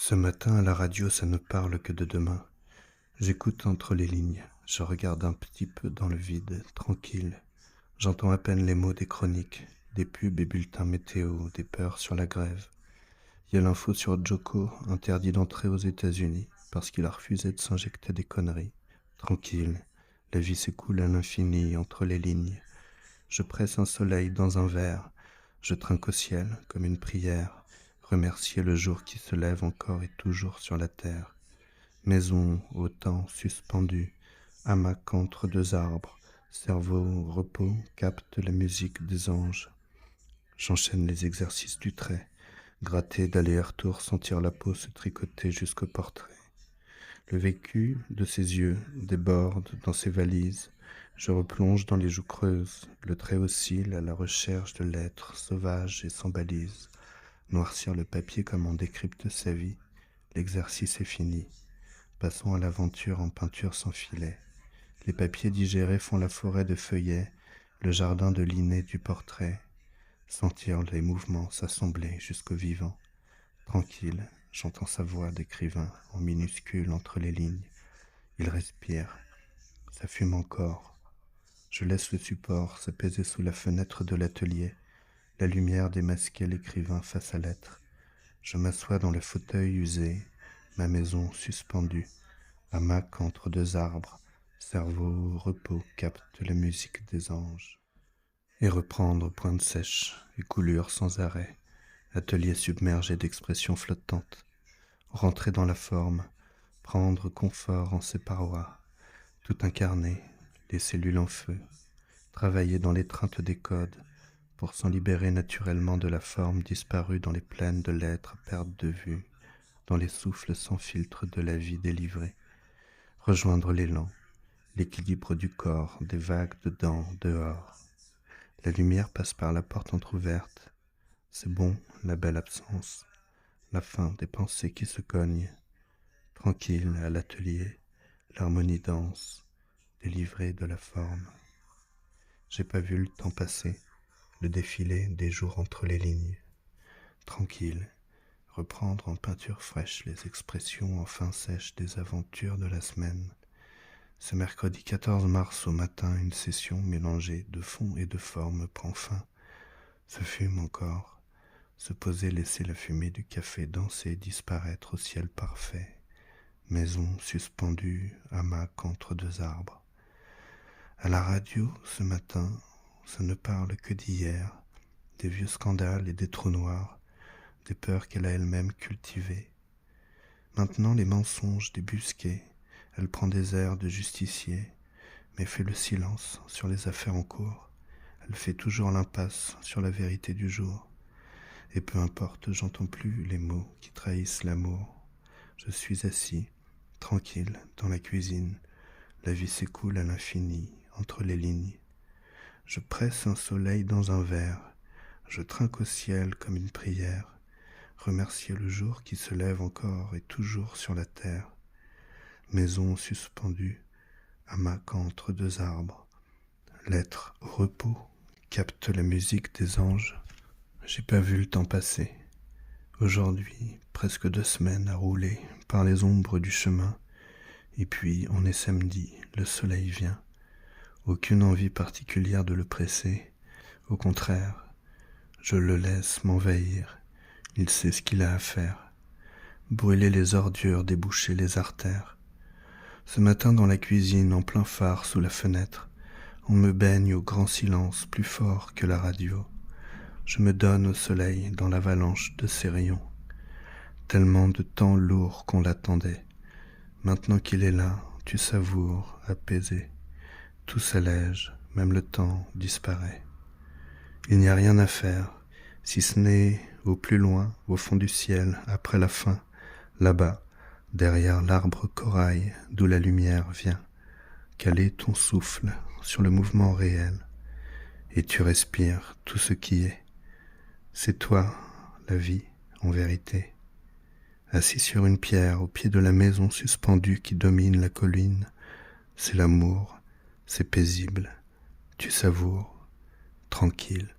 Ce matin, à la radio, ça ne parle que de demain. J'écoute entre les lignes, je regarde un petit peu dans le vide, tranquille. J'entends à peine les mots des chroniques, des pubs et bulletins météo, des peurs sur la grève. Il y a l'info sur Joko, interdit d'entrer aux États-Unis parce qu'il a refusé de s'injecter des conneries. Tranquille, la vie s'écoule à l'infini entre les lignes. Je presse un soleil dans un verre, je trinque au ciel comme une prière, remercier le jour qui se lève encore et toujours sur la terre. Maison au temps suspendu, hamac entre deux arbres, cerveau repos capte la musique des anges. J'enchaîne les exercices du trait, gratter d'aller-retour, sentir la peau se tricoter jusqu'au portrait. Le vécu de ses yeux déborde dans ses valises. Je replonge dans les joues creuses. Le trait oscille à la recherche de l'être sauvage et sans balise. Noircir le papier comme on décrypte sa vie. L'exercice est fini. Passons à l'aventure en peinture sans filet. Les papiers digérés font la forêt de feuillets, le jardin de l'inné du portrait. Sentir les mouvements s'assembler jusqu'au vivant. Tranquille, j'entends sa voix d'écrivain en minuscule entre les lignes. Il respire, ça fume encore. Je laisse le support s'apaiser sous la fenêtre de l'atelier. La lumière démasquait l'écrivain face à l'être. Je m'assois dans le fauteuil usé, ma maison suspendue. Hamac entre deux arbres, cerveau, repos capte la musique des anges. Et reprendre pointe sèche et coulure sans arrêt. Atelier submergé d'expressions flottantes. Rentrer dans la forme, prendre confort en ses parois. Tout incarner, les cellules en feu. Travailler dans l'étreinte des codes pour s'en libérer naturellement de la forme disparue dans les plaines de l'être à perte de vue, dans les souffles sans filtre de la vie délivrée. Rejoindre l'élan, l'équilibre du corps, des vagues dedans, dehors. La lumière passe par la porte entr'ouverte. C'est bon, la belle absence, la fin des pensées qui se cognent. Tranquille à l'atelier, l'harmonie danse, délivrée de la forme. J'ai pas vu le temps passer, le défilé des jours entre les lignes. Tranquille, reprendre en peinture fraîche les expressions enfin sèches des aventures de la semaine. Ce mercredi 14 mars au matin, une session mélangée de fond et de forme prend fin. Se fume encore. Se poser, laisser la fumée du café danser, disparaître au ciel parfait. Maison suspendue, hamac entre deux arbres. À la radio, ce matin, ça ne parle que d'hier, des vieux scandales et des trous noirs, des peurs qu'elle a elle-même cultivées. Maintenant, les mensonges débusqués, elle prend des airs de justicier, mais fait le silence sur les affaires en cours. Elle fait toujours l'impasse sur la vérité du jour. Et peu importe, j'entends plus les mots qui trahissent l'amour. Je suis assis, tranquille, dans la cuisine. La vie s'écoule à l'infini, entre les lignes. Je presse un soleil dans un verre. Je trinque au ciel comme une prière. Remercier le jour qui se lève encore et toujours sur la terre. Maison suspendue, hamac entre deux arbres. L'être au repos capte la musique des anges. J'ai pas vu le temps passer. Aujourd'hui, presque 2 semaines à rouler par les ombres du chemin. Et puis, on est samedi, le soleil vient. Aucune envie particulière de le presser. Au contraire, je le laisse m'envahir. Il sait ce qu'il a à faire. Brûler les ordures, déboucher les artères. Ce matin dans la cuisine, en plein phare sous la fenêtre, on me baigne au grand silence, plus fort que la radio. Je me donne au soleil dans l'avalanche de ses rayons. Tellement de temps lourd qu'on l'attendait. Maintenant qu'il est là, tu savoures, apaisé. Tout s'allège, même le temps disparaît. Il n'y a rien à faire, si ce n'est au plus loin, au fond du ciel, après la fin, là-bas, derrière l'arbre corail d'où la lumière vient, caler ton souffle sur le mouvement réel, et tu respires tout ce qui est. C'est toi, la vie, en vérité. Assis sur une pierre au pied de la maison suspendue qui domine la colline, c'est l'amour, c'est paisible, tu savoures, tranquille.